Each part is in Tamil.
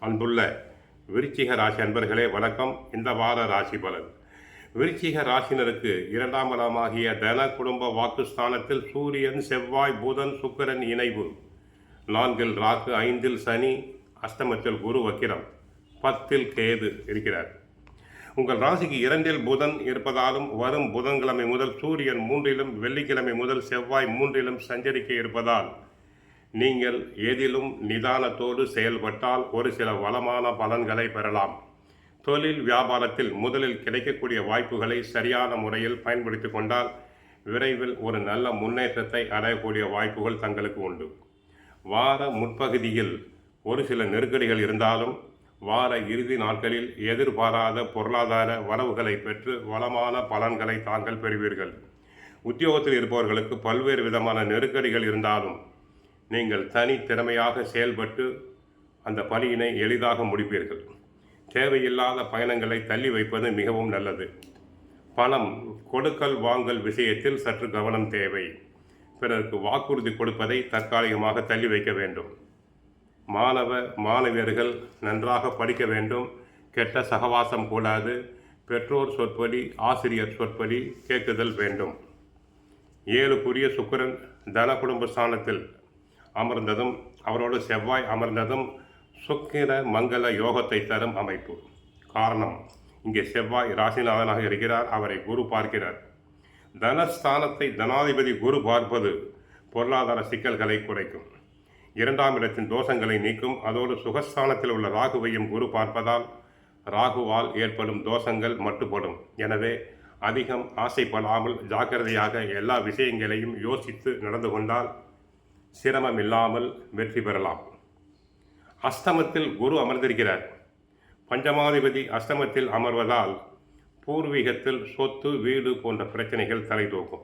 அன்புள்ள விருச்சிக ராசி அன்பர்களே வணக்கம். இந்த வார ராசி பலன். விருச்சிக ராசினருக்கு 2ஆம் இடமாகிய தன குடும்ப வாக்குஸ்தானத்தில் சூரியன், செவ்வாய், புதன், சுக்கிரன் இணைவு. 4இல் ராகு, 5இல் சனி, அஷ்டமத்தில் குரு வக்கிரம், 10இல் கேது இருக்கிறார். உங்கள் ராசிக்கு 2இல் புதன் இருப்பதாலும் வரும் புதன்கிழமை முதல் சூரியன் 3இலும், வெள்ளிக்கிழமை முதல் செவ்வாய் 3இலும் சஞ்சரிக்க இருப்பதால் நீங்கள் எதிலும் நிதானத்தோடு செயல்பட்டால் ஒரு சில வளமான பலன்களை பெறலாம். தொழில் வியாபாரத்தில் முதலில் கிடைக்கக்கூடிய வாய்ப்புகளை சரியான முறையில் பயன்படுத்தி கொண்டால் விரைவில் ஒரு நல்ல முன்னேற்றத்தை அடையக்கூடிய வாய்ப்புகள் தங்களுக்கு உண்டு. வார முற்பகுதியில் ஒரு சில நெருக்கடிகள் இருந்தாலும் வார இறுதி நாட்களில் எதிர்பாராத பொருளாதார வரவுகளை பெற்று வளமான பலன்களை தாங்கள் பெறுவீர்கள். உத்தியோகத்தில் இருப்பவர்களுக்கு பல்வேறு விதமான நெருக்கடிகள் இருந்தாலும் நீங்கள் தனி திறமையாக செயல்பட்டு அந்த பணியினை எளிதாக முடிப்பீர்கள். தேவையில்லாத பயணங்களை தள்ளி வைப்பது மிகவும் நல்லது. பணம் கொடுக்கல் வாங்கல் விஷயத்தில் சற்று கவனம் தேவை. பிறருக்கு வாக்குறுதி கொடுப்பதை தற்காலிகமாக தள்ளி வைக்க வேண்டும். மாணவியர்கள் நன்றாக படிக்க வேண்டும். கெட்ட சகவாசம் கூடாது. பெற்றோர் சொற்படி, ஆசிரியர் சொற்படி கேட்குதல் வேண்டும். 7க்குரிய சுக்கிரன் தன குடும்ப ஸ்தானத்தில் அமர்ந்ததும் அவரோடு செவ்வாய் அமர்ந்ததும் சுக்கிர மங்கள யோகத்தை தரும் அமைப்பு. காரணம், இங்கே செவ்வாய் ராசிநாதனாக இருக்கிறார். அவரை குரு பார்க்கிறார். தனஸ்தானத்தை தனாதிபதி குரு பார்ப்பது பொருளாதார சிக்கல்களை குறைக்கும். 2ஆம் இடத்தின் தோஷங்களை நீக்கும். அதோடு சுகஸ்தானத்தில் உள்ள ராகுவையும் குரு பார்ப்பதால் ராகுவால் ஏற்படும் தோஷங்கள் மட்டுப்படும். எனவே அதிகம் ஆசைப்படாமல் ஜாக்கிரதையாக எல்லா விஷயங்களையும் யோசித்து நடந்து கொண்டால் சிரமம் இல்லாமல் வெற்றி பெறலாம். அஷ்டமத்தில் குரு அமர்ந்திருக்கிறார். பஞ்சமாதிபதி அஷ்டமத்தில் அமர்வதால் பூர்வீகத்தில் சொத்து, வீடு போன்ற பிரச்சனைகள் தலை தூக்கும்.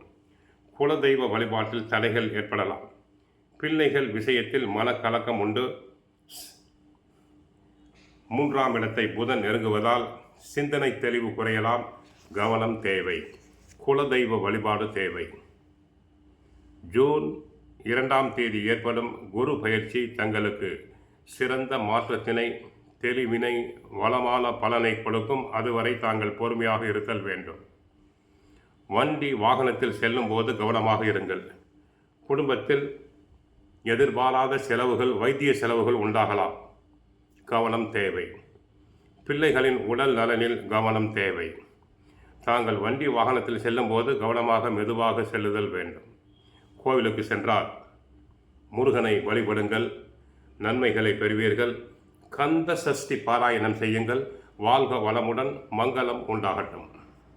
குலதெய்வ வழிபாட்டில் தடைகள் ஏற்படலாம். பிள்ளைகள் விஷயத்தில் மனக்கலக்கம் உண்டு. 3ஆம் இடத்தை புதன் நெருங்குவதால் சிந்தனை தெளிவு குறையலாம். கவனம் தேவை. குலதெய்வ வழிபாடு தேவை. ஜூன் 2ஆம் தேதி ஏற்படும் குரு பயிற்சி தங்களுக்கு சிறந்த மாற்றத்தினை, தெளிவினை, வளமான பலனை கொடுக்கும். அதுவரை தாங்கள் பொறுமையாக இருத்தல் வேண்டும். வண்டி வாகனத்தில் செல்லும் போது கவனமாக இருங்கள். குடும்பத்தில் எதிர்பாராத செலவுகள், வைத்திய செலவுகள் உண்டாகலாம். கவனம் தேவை. பிள்ளைகளின் உடல் நலனில் கவனம் தேவை. தாங்கள் வண்டி வாகனத்தில் செல்லும் போது கவனமாக மெதுவாக செல்லுதல் வேண்டும். கோவிலுக்கு சென்றால் முருகனை வழிபடுங்கள். நன்மைகளை பெறுவீர்கள். கந்த சஷ்டி பாராயணம் செய்யுங்கள். வாழ்க வளமுடன். மங்களம் உண்டாகட்டும்.